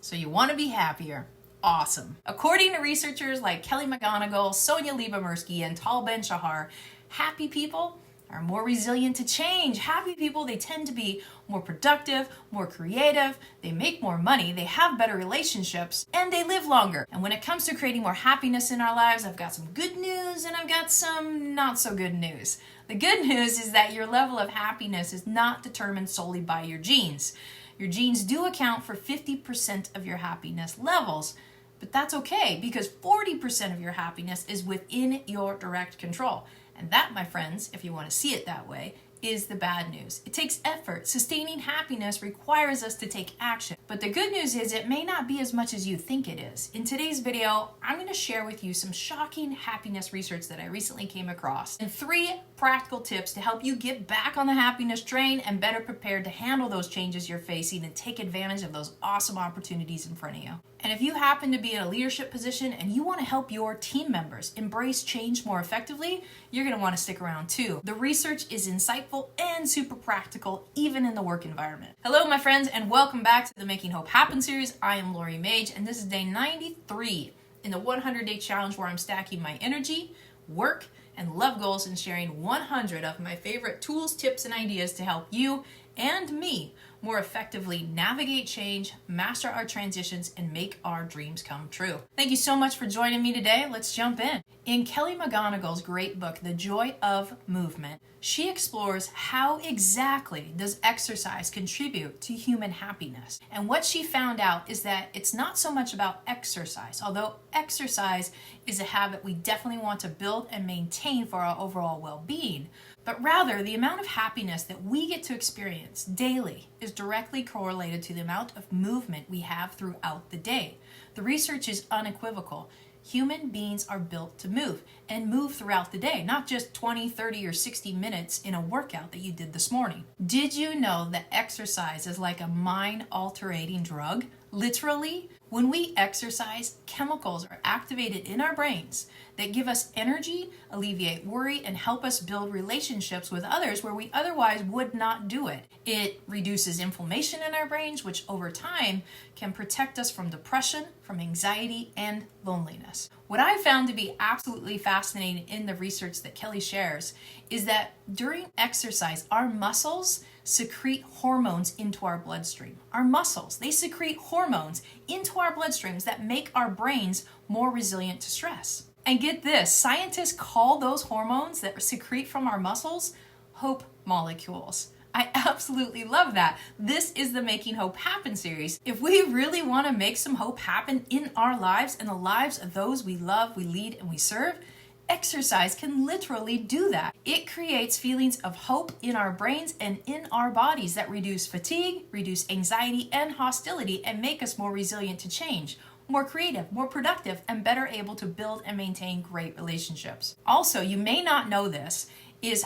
So you want to be happier. Awesome. According to researchers like Kelly McGonigal, Sonia Liebemersky, and Tal Ben-Shahar, happy people are more resilient to change. Happy people, they tend to be more productive, more creative, they make more money, they have better relationships, and they live longer. And when it comes to creating more happiness in our lives, I've got some good news and I've got some not so good news. The good news is that your level of happiness is not determined solely by your genes. Your genes do account for 50% of your happiness levels, but that's okay because 40% of your happiness is within your direct control. And that, my friends, if you want to see it that way, is the bad news. It takes effort. Sustaining happiness requires us to take action. But the good news is it may not be as much as you think it is. In today's video, I'm going to share with you some shocking happiness research that I recently came across and 3 practical tips to help you get back on the happiness train and better prepared to handle those changes you're facing and take advantage of those awesome opportunities in front of you. And if you happen to be in a leadership position and you want to help your team members embrace change more effectively, you're going to want to stick around too. The research is insightful and super practical, even in the work environment. Hello, my friends, and welcome back to the Making Hope Happen series. I am Lori Mage, and this is day 93 in the 100-day challenge where I'm stacking my energy, work, and love goals and sharing 100 of my favorite tools, tips, and ideas to help you and me more effectively navigate change, master our transitions, and make our dreams come true. Thank you so much for joining me today. Let's jump in. In Kelly McGonigal's great book, The Joy of Movement, she explores how exactly does exercise contribute to human happiness. And what she found out is that it's not so much about exercise, although exercise is a habit we definitely want to build and maintain for our overall well-being, but rather the amount of happiness that we get to experience daily is directly correlated to the amount of movement we have throughout the day. The research is unequivocal. Human beings are built to move and move throughout the day, not just 20, 30, or 60 minutes in a workout that you did this morning. Did you know that exercise is like a mind-altering drug? Literally, when we exercise, chemicals are activated in our brains that give us energy, alleviate worry, and help us build relationships with others where we otherwise would not do it. It reduces inflammation in our brains, which over time can protect us from depression, from anxiety, and loneliness. What I found to be absolutely fascinating in the research that Kelly shares is that during exercise, our muscles secrete hormones into our bloodstream. Our muscles, they secrete hormones into our bloodstreams that make our brains more resilient to stress. And get this, scientists call those hormones that secrete from our muscles hope molecules. I absolutely love that. This is the Making Hope Happen series. If we really want to make some hope happen in our lives and the lives of those we love, we lead, and we serve, exercise can literally do that. It creates feelings of hope in our brains and in our bodies that reduce fatigue, reduce anxiety and hostility, and make us more resilient to change, more creative, more productive, and better able to build and maintain great relationships. Also, you may not know this,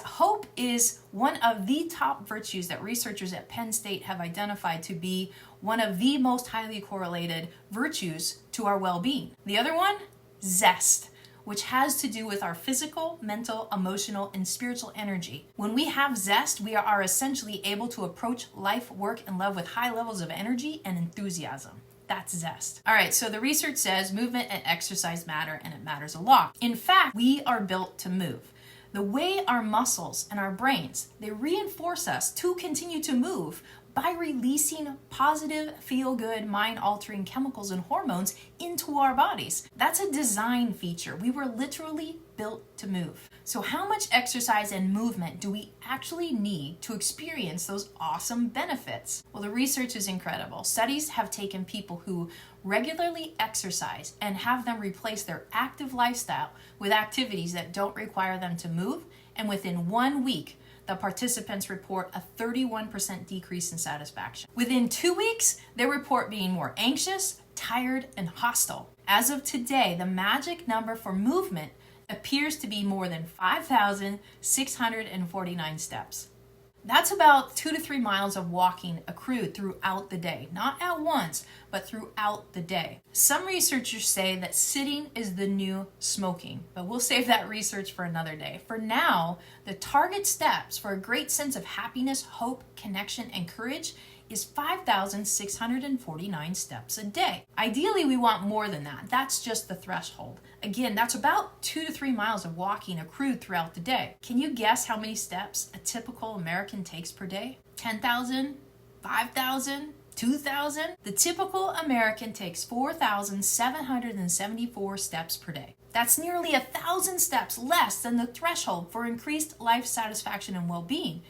hope is one of the top virtues that researchers at Penn State have identified to be one of the most highly correlated virtues to our well-being. The other one, zest, which has to do with our physical, mental, emotional, and spiritual energy. When we have zest, we are essentially able to approach life, work, and love with high levels of energy and enthusiasm. That's zest. All right, so the research says movement and exercise matter, and it matters a lot. In fact, we are built to move. The way our muscles and our brains, they reinforce us to continue to move by releasing positive, feel-good, mind-altering chemicals and hormones into our bodies. That's a design feature. We were literally built to move. So how much exercise and movement do we actually need to experience those awesome benefits? Well, the research is incredible. Studies have taken people who regularly exercise and have them replace their active lifestyle with activities that don't require them to move, and within 1 week, the participants report a 31% decrease in satisfaction. Within 2 weeks, they report being more anxious, tired, and hostile. As of today, the magic number for movement appears to be more than 5,649 steps. That's about 2 to 3 miles of walking accrued throughout the day, not at once, but throughout the day. Some researchers say that sitting is the new smoking, but we'll save that research for another day. For now, the target steps for a great sense of happiness, hope, connection, and courage is 5,649 steps a day. Ideally, we want more than that. That's just the threshold. Again, that's about 2 to 3 miles of walking accrued throughout the day. Can you guess how many steps a typical American takes per day? 10,000? 5,000? 2,000? The typical American takes 4,774 steps per day. That's nearly 1,000 steps less than the threshold for increased life satisfaction and well-being.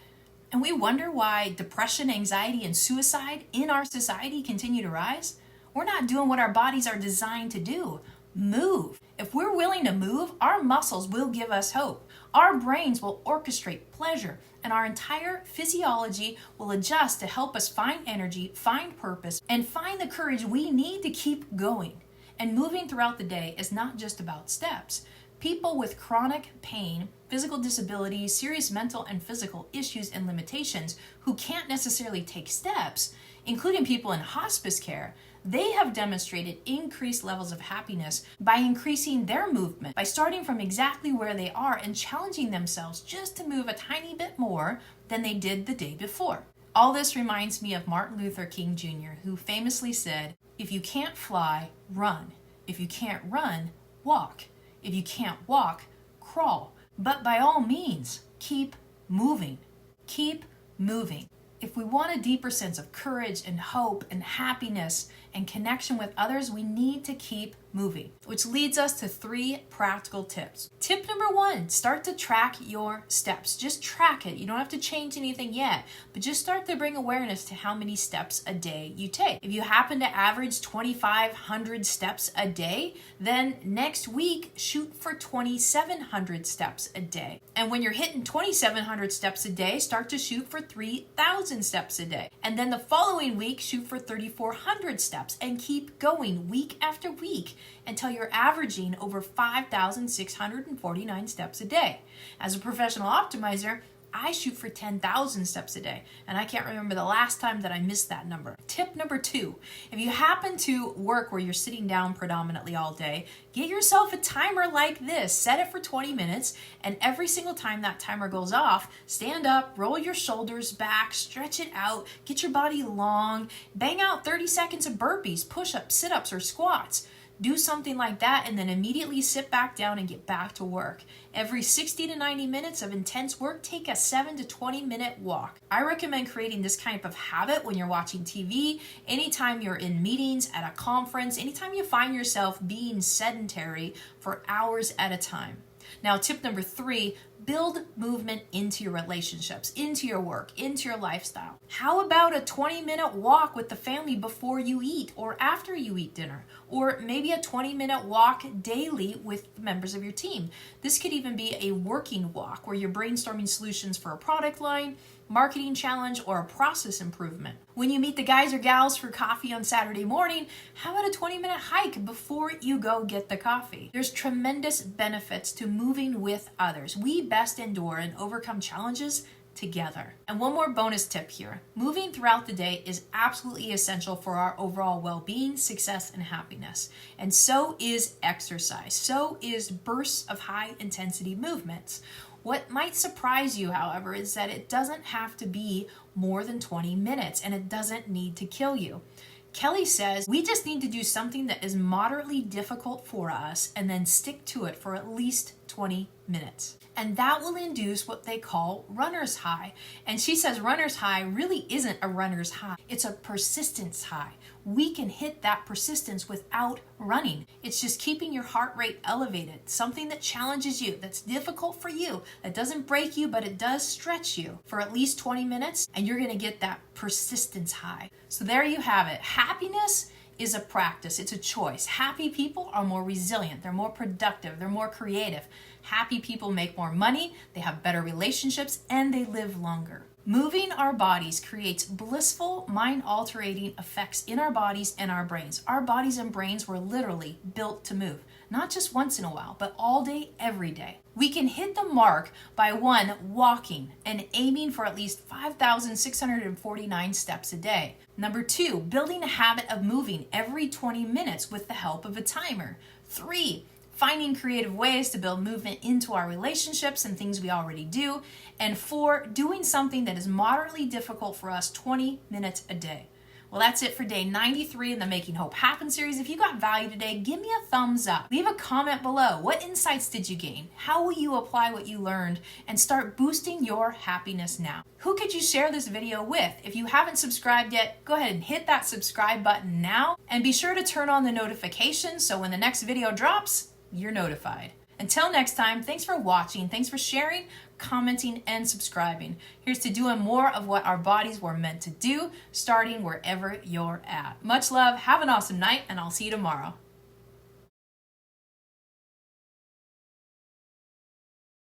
And we wonder why depression, anxiety, and suicide in our society continue to rise. We're not doing what our bodies are designed to do. Move. If we're willing to move, our muscles will give us hope. Our brains will orchestrate pleasure, and our entire physiology will adjust to help us find energy, find purpose, and find the courage we need to keep going. And moving throughout the day is not just about steps. People with chronic pain, physical disabilities, serious mental and physical issues and limitations who can't necessarily take steps, including people in hospice care, they have demonstrated increased levels of happiness by increasing their movement, by starting from exactly where they are and challenging themselves just to move a tiny bit more than they did the day before. All this reminds me of Martin Luther King Jr., who famously said, "If you can't fly, run. If you can't run, walk. If you can't walk, crawl. But by all means, keep moving. Keep moving." If we want a deeper sense of courage and hope and happiness and connection with others, we need to keep moving, which leads us to 3 practical tips. Tip number 1, start to track your steps. Just track it. You don't have to change anything yet, but just start to bring awareness to how many steps a day you take. If you happen to average 2,500 steps a day, then next week shoot for 2,700 steps a day. And when you're hitting 2,700 steps a day, start to shoot for 3,000 steps a day. And then the following week, shoot for 3,400 steps and keep going week after week until you're averaging over 5,649 steps a day. As a professional optimizer, I shoot for 10,000 steps a day, and I can't remember the last time that I missed that number. Tip number 2, if you happen to work where you're sitting down predominantly all day, get yourself a timer like this. Set it for 20 minutes, and every single time that timer goes off, stand up, roll your shoulders back, stretch it out, get your body long, bang out 30 seconds of burpees, push-ups, sit-ups, or squats. Do something like that and then immediately sit back down and get back to work. Every 60 to 90 minutes of intense work, take a 7 to 20 minute walk. I recommend creating this kind of habit when you're watching TV, anytime you're in meetings, at a conference, anytime you find yourself being sedentary for hours at a time. Now, tip number 3, build movement into your relationships, into your work, into your lifestyle. How about a 20-minute walk with the family before you eat or after you eat dinner? Or maybe a 20-minute walk daily with members of your team. This could even be a working walk where you're brainstorming solutions for a product line, marketing challenge, or a process improvement. When you meet the guys or gals for coffee on Saturday morning, how about a 20-minute hike before you go get the coffee? There's tremendous benefits to moving with others. We best endure and overcome challenges together. And one more bonus tip here. Moving throughout the day is absolutely essential for our overall well-being, success, and happiness. And so is exercise. So is bursts of high-intensity movements. What might surprise you, however, is that it doesn't have to be more than 20 minutes, and it doesn't need to kill you. Kelly says we just need to do something that is moderately difficult for us and then stick to it for at least 20 minutes. And that will induce what they call runner's high. And she says runner's high really isn't a runner's high. It's a persistence high. We can hit that persistence without running. It's just keeping your heart rate elevated, something that challenges you, that's difficult for you, that doesn't break you, but it does stretch you for at least 20 minutes, and you're going to get that persistence high. So there you have it. Happiness is a practice. It's a choice. Happy people are more resilient. They're more productive. They're more creative. Happy people make more money. They have better relationships, and they live longer. Moving our bodies creates blissful, mind-altering effects in our bodies and our brains. Our bodies and brains were literally built to move, not just once in a while, but all day, every day. We can hit the mark by 1, walking and aiming for at least 5,649 steps a day. Number 2, building a habit of moving every 20 minutes with the help of a timer. 3, finding creative ways to build movement into our relationships and things we already do. And 4, doing something that is moderately difficult for us 20 minutes a day. Well, that's it for day 93 in the Making Hope Happen series. If you got value today, give me a thumbs up. Leave a comment below. What insights did you gain? How will you apply what you learned and start boosting your happiness now? Who could you share this video with? If you haven't subscribed yet, go ahead and hit that subscribe button now. And be sure to turn on the notifications so when the next video drops, you're notified. Until next time, thanks for watching, thanks for sharing, commenting, and subscribing. Here's to doing more of what our bodies were meant to do, starting wherever you're at. Much love, have an awesome night, and I'll see you tomorrow.